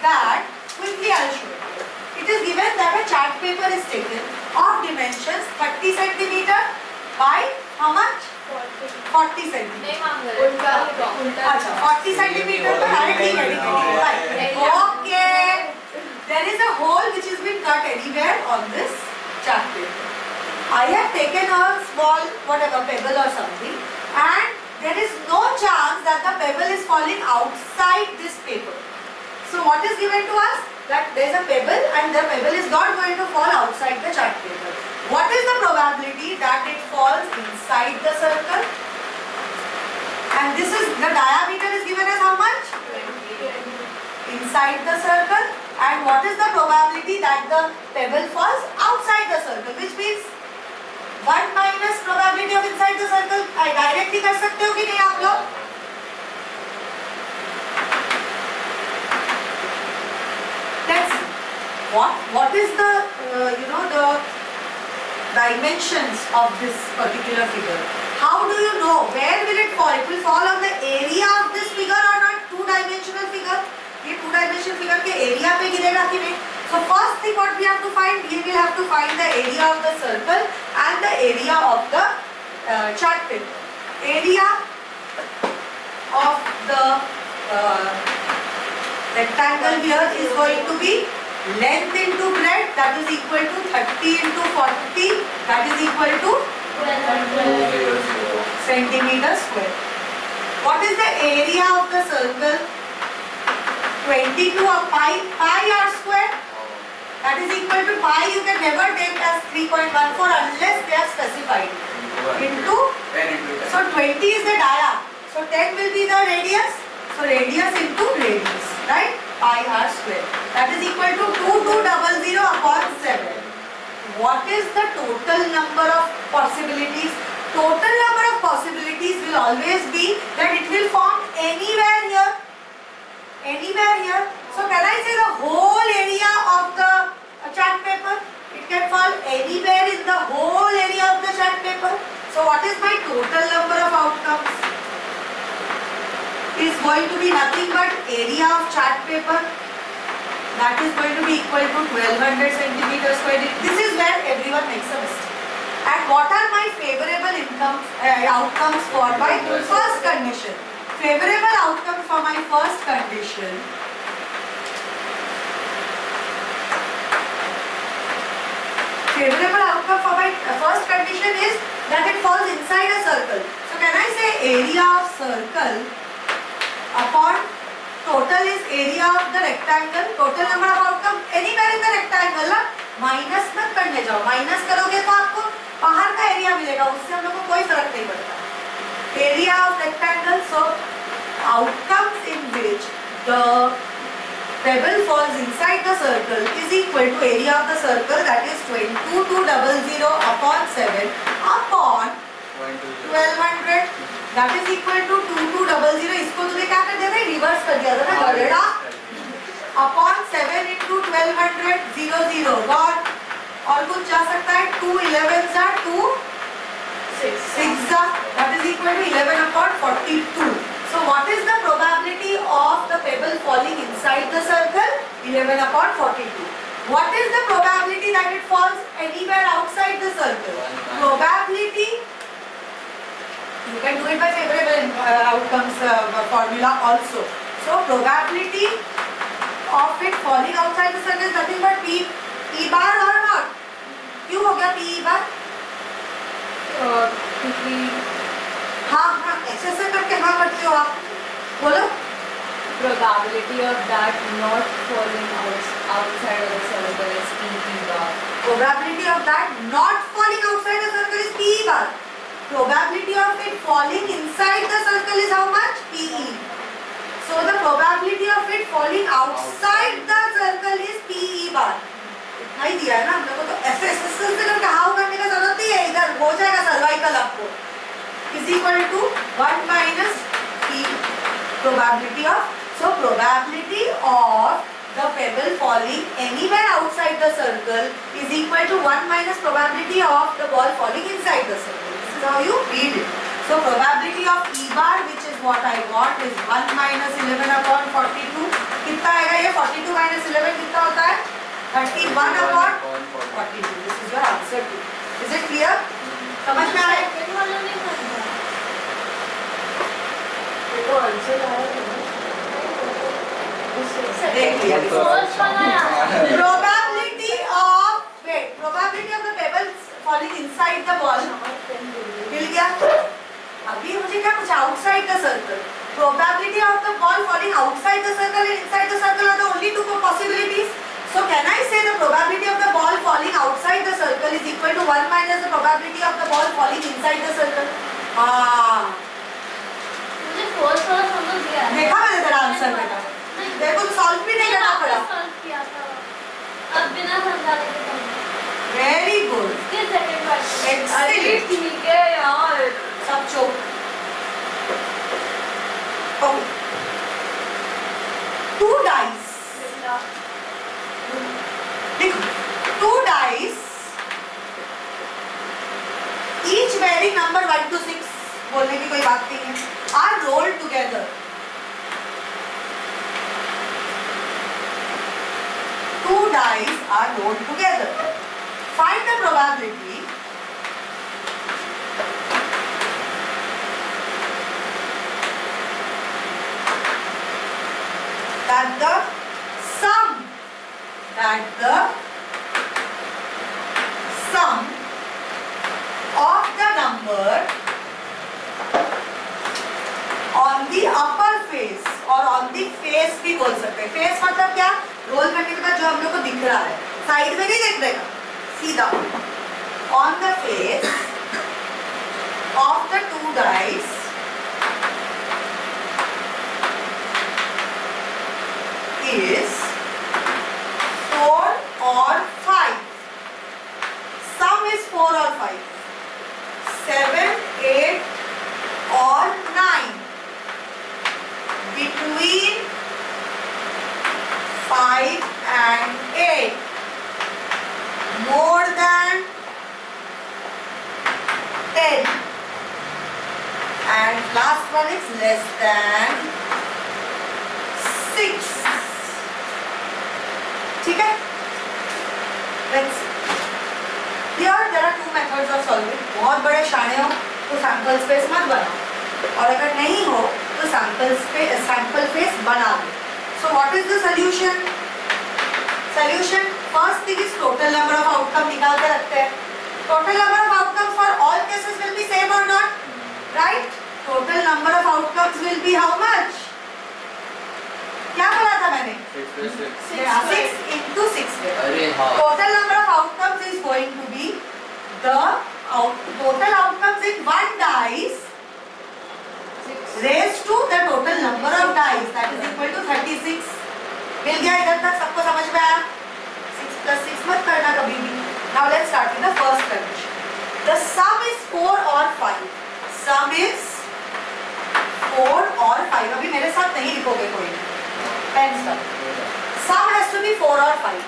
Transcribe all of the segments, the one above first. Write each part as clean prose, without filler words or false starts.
that quickly I'll show you. It is given that a chart paper is taken of dimensions 30 centimeter by how much? 40 centimeter. 40 centimeter right. Okay. There is a hole which has been cut anywhere on this chart paper. I have taken a small whatever pebble or something, and there is no chance that the pebble is falling outside this paper. So what is given to us? That there is a pebble and the pebble is not going to fall outside the chart paper. What is the probability that it falls inside the circle? And this is, the diameter is given as how much? 20. Inside the circle. And what is the probability that the pebble falls outside the circle? Which means 1 minus probability of inside the circle. Directly कर सकते हो कि नहीं आप लोग? Let's see. What is the the dimensions of this particular figure? How do you know where will it fall? It will fall on the area of this figure or not? Two-dimensional figure. ये two-dimensional figure के area पे गिरेगा कि नहीं? So first thing what we have to find, we will have to find the area of the circle and the area of the chart paper. Area of the rectangle here is going to be length into breadth, that is equal to 30 into 40, that is equal to 12 centimeter square. What is the area of the circle? 22 of pi r square, that is equal to pi. You can never take as 3.14 unless they are specified into 10 into 10. So 20 is the dia, so 10 will be the radius, so radius into radius, right? Pi r square, that is equal to 2200 upon 7. What is the total number of possibilities? Total number of possibilities will always be that it will form anywhere here. Anywhere here. So can I say the whole area of the chart paper? It can fall anywhere in the whole area of the chart paper. So what is my total number of outcomes? Is going to be nothing but area of chart paper. That is going to be equal to 1200 centimeters square. This is where everyone makes a mistake. And what are my favorable outcomes for my first condition? Favorable outcome for my first condition. Favorable outcome for my first condition is that it falls inside a circle. So can I say area of circle upon total is area of the rectangle, total number of outcome anywhere in the rectangle ना, minus मत करने जाओ, minus करोगे तो आपको बाहर का area मिलेगा, उससे हम लोग को कोई फर्क नहीं पड़ता. Area of rectangle, so outcomes in which the pebble falls inside the circle is equal to area of the circle, that is 2200 upon 7 upon 1200. That is equal to 2200. इसको तुझे क्या कर दिया था? रिवर्स कर दिया था ना, गड़ेड़ा. Upon 7 into 1200, 00 God. और कुछ जा सकता है? 2 11 जा 2 6 जा. That is equal to 11 upon 42. So what is the probability of the pebble falling inside the circle? 11 upon 42. What is the probability that it falls anywhere outside the circle? Probability. You can do it by favorable outcomes formula also. So probability of it falling outside the circle is nothing but P bar or not? क्यों हो गया P bar? क्योंकि हाँ ऐसे करके हाँ करते हो आप. बोलो. Probability of that not falling outside of the circle is P bar. Probability of that not falling outside the circle is P bar. Probability of it falling inside the circle is how much? PE. So the probability of it falling outside the circle is PE bar. इतना ही दिया है ना हम लोगों को, तो ऐसे ऐसे से करके हाउ करने का जरूरत नहीं है, इधर हो जाएगा सर्वाइकल आपको. Is equal to 1 minus P probability of. So probability of the pebble falling anywhere outside the circle is equal to 1 minus probability of the ball falling inside the circle. How you read it. So probability of E bar, which is what I want, is 1 minus 11 upon 42. कितना आएगा ये? 42 31 upon 42. This is your answer too. Is it clear? समझ में आया? Second वाला नहीं समझा। देखो आंसर आया है ना। देख लिया। फर्स्ट वाला यार। Probability of the pebbles falling inside the ball. मिल गया? अभी मुझे क्या पूछा? Outside the circle. Probability of the ball falling outside the circle and inside the circle are the only two possibilities. So can I say the probability of the ball falling outside the circle is equal to 1 minus the probability of the ball falling inside the circle? हाँ, मुझे first वाला समझ गया। देखा मैंने तेरा answer बेटा। देखो तो सॉल्व भी नहीं करना पड़ा। सॉल्व किया था। अब बिना समझाने के समझा। Very good. इसके सेकंड वाला। Excellent. ठीक है यार। सब चुप। Okay. 2 dice. देखो 2 dice each varying number 1 to 6 बोलने की कोई बात नहीं है are rolled together. 2 dice are rolled together. Find the probability that the sum of the number on the upper face और on the face भी बोल सकते हैं. face मतलब क्या? रोल करने के बाद जो हम लोग को दिख रहा है, साइड में नहीं देख रहेगा, सीधा on the face of the 2 dice is 4 or 5. Sum is 4 or 5. 7, 8 or 9. Between 5 and 8. More than 10. And last one is less than 6. ठीक है? Let's see. Here there are 2 methods of solving. बहुत बड़े शाणे हो तो सैंपल स्पेस मत बनाओ और अगर नहीं हो तो सैंपल स्पेस बना दो. So what is the solution? Solution first thing is total number of outcome निकाल के रखते हैं. Total number of outcomes for all cases will be same or not? Right? Total number of outcomes will be how much? क्या बोला था मैंने? 6 into 6. Total number of outcomes is going to be the total outcomes in one dice raised to the total number of dice, that is equal to 36. मिल गया इधर तक? सबको समझ में आया? 6 plus 6 मत करना कभी भी. Now let's start with the first condition. The sum is 4 or 5. Sum is 4 or 5. अभी मेरे साथ नहीं लिखोगे कोई. Pen sum. Sum has to be 4 or 5.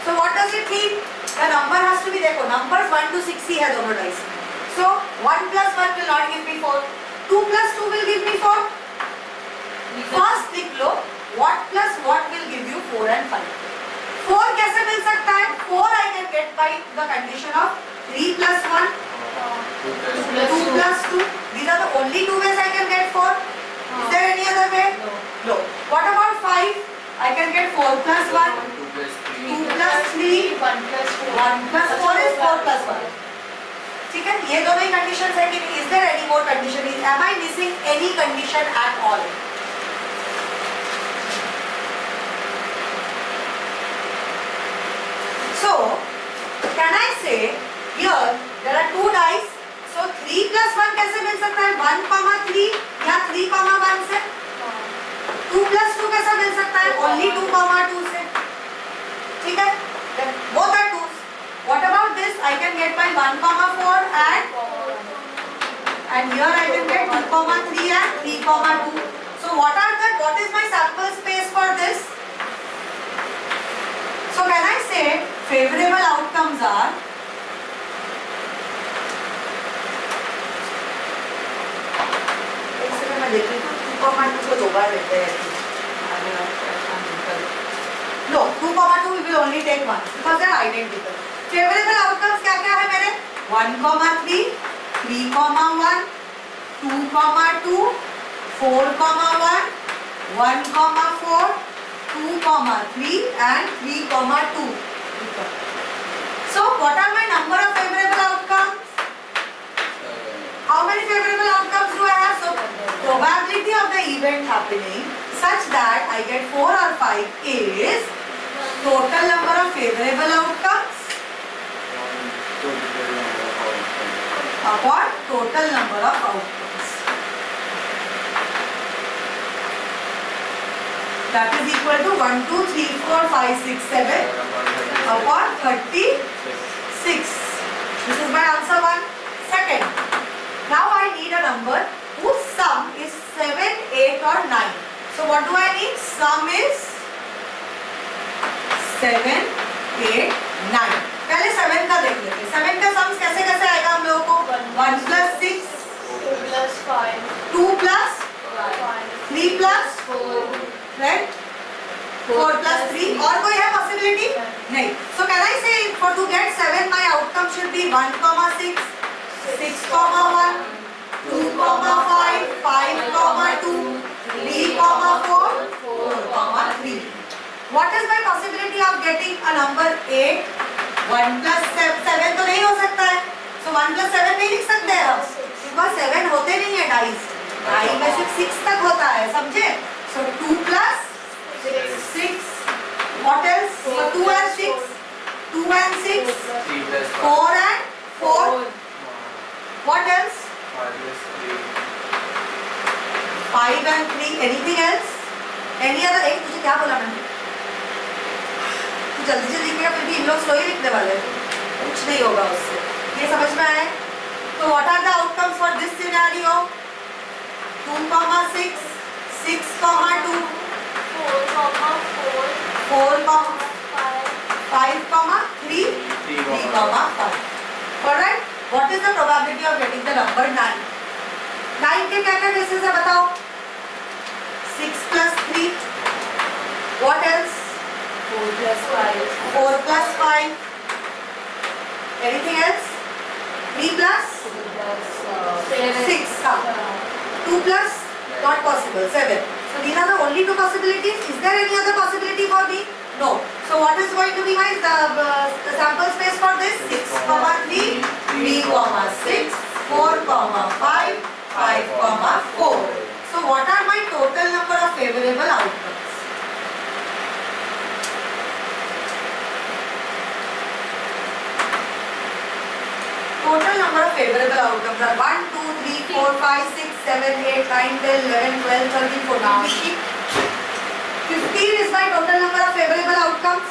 So what does it mean? The number has to be, देखो numbers 1 to 6 ही है दोनों dice में. So 1 plus 1 will not give me 4. 2 plus 2 will give me 4. First लिख लो what plus what will give you 4 and 5. 4 कैसे मिल सकता है? 4 I can get by the condition of 3 plus 1, 2 plus 2. These are the only 2 ways I can get 4. Is there any other way? No. What about 5? I can get 4 plus 1, 2 plus 3, 1 plus 4 is 4 plus 1. ठीक है? ये दोनों ही conditions है कि नहीं? Is there any more condition? Am I missing any condition at all? So, can I say here there are 2 dice. So 3 plus 1 कैसे मिल सकता है? 1, 3 या 3, 1 से? 2 plus 2 कैसा मिल सकता है? Only 2, 2 से. ठीक है? Then both are 2's. What about this? I can get by 1, 4 and here I can get 2, 3 and 3, 2. So what is my sample space for this? So can I say favorable outcomes are मैं देख रही हूँ 2, 2 को 2 बार लेते हैं. No, 2, 2, we will only take 1 because they are identical. Favorable outcomes क्या क्या है मेरे? 1, 3, 3, 1, 2, 2, 4, 1, 1, 4, 2, 3 and 3, 2. So what are my number of favorable outcomes? How many favorable outcomes do I have? So probability of the event happening such that I get 4 or 5 is total number of favorable outcomes upon total number of outcomes. That is equal to 1, 2, 3, 4, 5, 6, 7 upon 36. This is my answer 1. Second, now I need a number whose sum is 7, 8 or 9. So what do I need? Sum is 7, 8, 9. पहले 7 का देख लेते हैं. 7 का sums कैसे कैसे आएगा हम लोगों को? 1 plus 6, 2 plus 5, 2 plus 5, 3 plus 4, right? 4 plus 3. और कोई है possibility? नहीं. So can I say for to get 7 my outcome should be 1, 6, 6, 1, 2, 5, 5, 2, 3, 4, 4, 3. What is my possibility of getting a number 8? 1 plus 7 तो नहीं हो सकता है. So 1 plus 7 नहीं लिख सकते हैं हम. because 7 होते नहीं है डाइस. डाई में सिर्फ 6 तक होता है, समझे? So 2 plus 6. What else? So 2 and 6. 2 and 6. 4 and 4. What else? 5 and 3. Anything else? Any other? एक तुझे क्या बोला मैंने? तू जल्दी जल्दी लिखेगा फिर भी इन लोग स्लो ही लिखने वाले हैं. कुछ नहीं होगा उससे. ये समझ में आया? तो what are the outcomes for this scenario? 2, 6, 6, 2, 4, 5, 3, 3, 5. Alright? What is the probability of getting the number 9? 9 के क्या क्या केसेस है बताओ? 6 plus 3. What else? 4 plus 5, 4 plus 5. Anything else? 3 plus 6. 2 plus not possible. 7. So these are the only two possibilities. Is there any other possibility for me? No. So what is going to be my the sample space for this? 6, 3, 3, 6, 4, 5, 5, 4. So what are my total number of favorable outcomes? Total number of favorable outcomes are 1, 2, 3, 4, 5, 6, 7, 8, 9, 10, 11, 12, 13, 14, 15. 15 is my total number of favorable outcomes.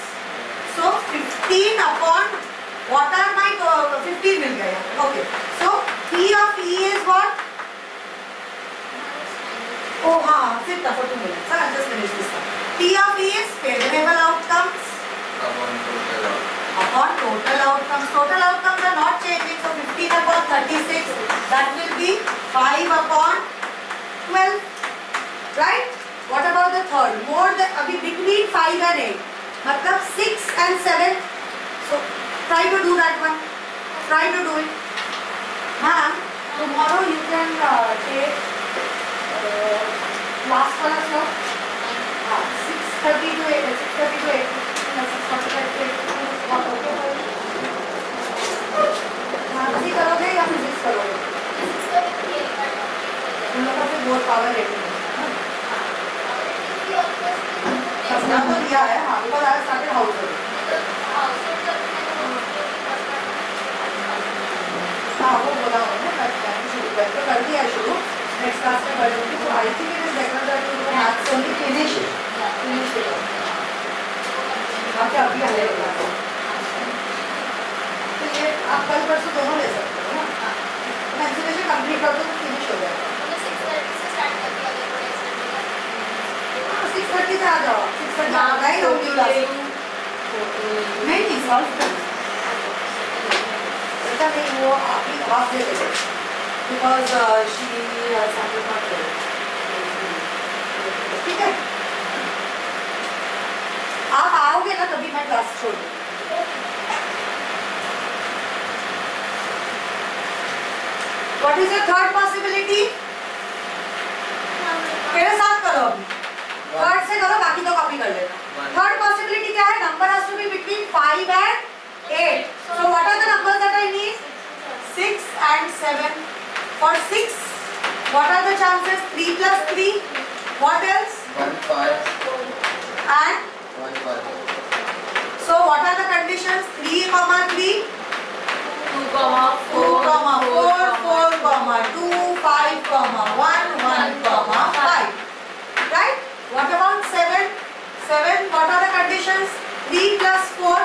So 15 upon what are my 15 मिल गया. Okay. So P of E is what? Oh हाँ, फिर तब तो मिला. Sir, I'll just finish this one. P of E is favorable outcomes upon total outcomes. Total outcomes are not changing. So 15 upon 36, that will be 5 upon 12. Right? What about the third? More than अभी between 5 and 8. मतलब 6 and 7. So try to do that one. Try to do it. Ma'am, tomorrow you can take last वाला stuff. 6:30 to 8. 6:30 to 8. 6:45 to 8. Mansi करोगे या physics करोगे? उन लोगों का फिर बहुत पावर रेटिंग है. समझा तो दिया है. हाँ, because I started house hold. हाँ, वो बोला उन्होंने. वैसे कर दिया शुरू. नेक्स्ट क्लास में बढ़ूंगी. तो I think it is better that you have only finish it. बाकी अभी आएगा. तो ये आप कल परसों दोनों ले सकते हो ना. कंसिडरेशन कंप्लीट कर दो तो फिनिश हो जाएगा. 6:30 से आ जाओ. 6:30 आ गई होगी क्लास. नहीं सॉल्व कर ऐसा नहीं. वो आप ही हाफ दे देते बिकॉज शी सैम्पल नॉट करे. ठीक है. आप आओगे करोगे ना तभी मैं क्लास छोड़ दूँ। What is your third possibility? मेरे साथ करो अभी, थर्ड से करो, बाकी तो कॉपी कर लेना। थर्ड पॉसिबिलिटी क्या है? Number has to be between 5 and 8. So what are the numbers that I need? 6 and 7. For 6, what are the chances? 3 plus 3. What else? 1 5 And 1 5. so what are the conditions? 3, 3, 2, 4, 4, 4, 2, 5, 1, 1, 5. Right? What about 7? 7, what are the conditions? 3 plus 4,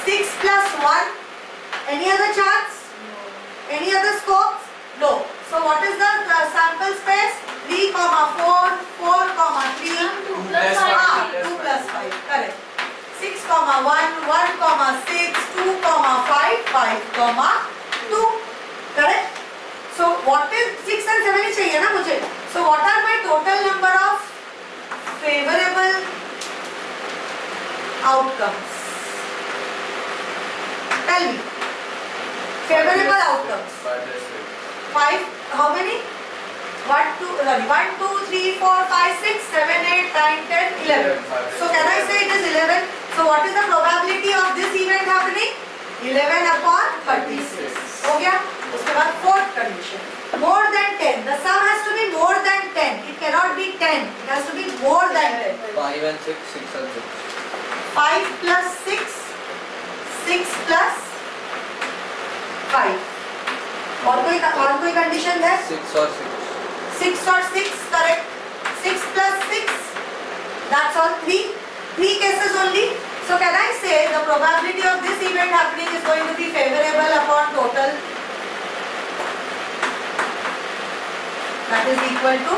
6 plus 1. Any other chance? Any other scopes? No. So what is the sample space? 3, 4, 4, 3, 2 plus 5. 2 plus 5. Correct. 6, 1, 1, 6, 2, 5, 5, 2. Correct? So what is 6 and 7 ही चाहिए ना मुझे. So what are my total number of favorable outcomes? Tell me. Favorable outcomes. 5. How many? 1, 2, 3, 4, 5, 6, 7, 8, 9, 10, 11. So can I say it is 11? So what is the probability of this event happening? 11 upon 36. हो गया? उसके बाद fourth condition. More than 10. The sum has to be more than 10. It cannot be 10. It has to be more than 10. 5 and 6 6 and 6. 5 plus 6, 6 plus 5. और कोई condition है? 6 or 6. 6 or 6, correct. 6 plus 6, that's all. 3 cases only. So can I say the probability of this event happening is going to be favorable upon total? That is equal to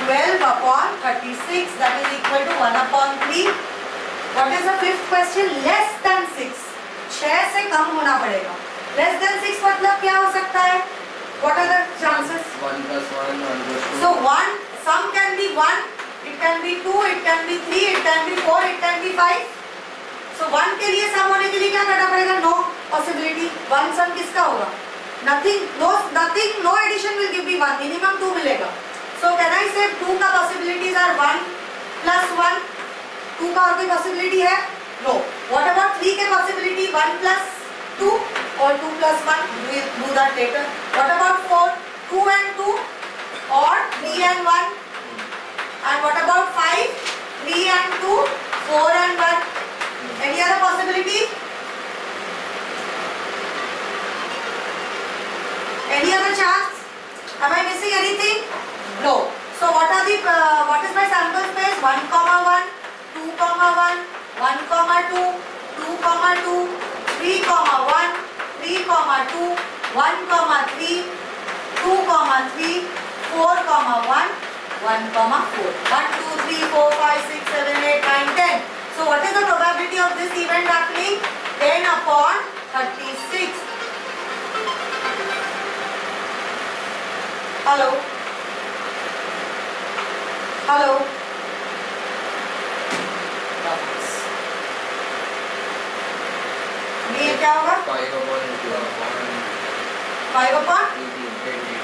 12 upon 36. That is equal to 1 upon 3. What is the fifth question? Less than 6. 6 से कम होना पड़ेगा. Less than 6 मतलब क्या हो सकता है? What are the chances? 1 plus 1 1 plus 2. So 1, sum can be 1, it can be 2, it can be 3, it can be 4, it can be 5. So 1 के लिए sum होने के लिए क्या करना पड़ेगा? No possibility. 1 sum किसका होगा? Nothing. No addition will give me 1. Minimum 2 मिलेगा. So can I say 2 का possibilities are 1 plus 1? 2 का और कोई possibility है? No. What about 3 के possibility? 1 plus 2 or 2 plus 1? We will do that later. What about 4? 2 and 2 or 3 and 1? And what about 5? 3 and 2, 4 and 1. Any other possibility? Any other chance? Am I missing anything? No. So what is my sample space? 1, 1, 2, 1, 1, 2, 2, 2, 3, 1, 3, 2, 1, 3, 2, 3, 4, 1, 1, 4. 1, 2, 3, 4, 5, 6, 7, 8, 9, 10. So what is the probability of this event happening? 10 upon 36. Hello? Hello? ये क्या होगा? 5 upon 2 upon 5 upon? 18.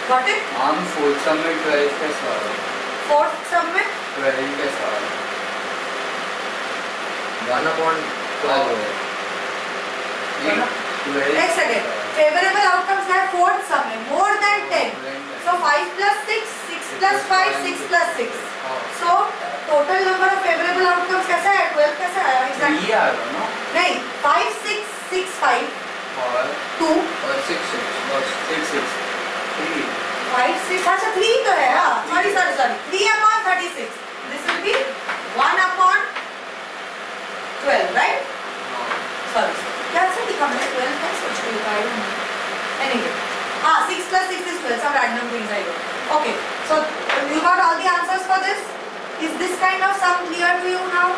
Got it? हम fourth sum में 12 के साथ. Fourth sum में? 12 के साथ. 1 upon 12 है. ये 12. Next again. Favorable outcomes है fourth sum में. More than 10. So 5 plus 6, 6 plus 5, 6 plus 6. So total number of favorable outcomes कैसा है? 12 कैसा है? Exactly. 3 आएगा ना? नहीं. 5, 6, 6, 5. और 2. और 6 6 बस 6 6 3. 5, 6. अच्छा 3 तो है हाँ. Sorry. 3 upon 36. This will be 1 upon 12, right? Sorry. क्या से लिखा मैंने? 12 का सोच के लिखा है. Anyway. 6 plus 6 is 12. Some random things I know. Okay. So you got all the answers for this? Is this kind of sum clear to you now?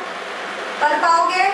कर पाओगे?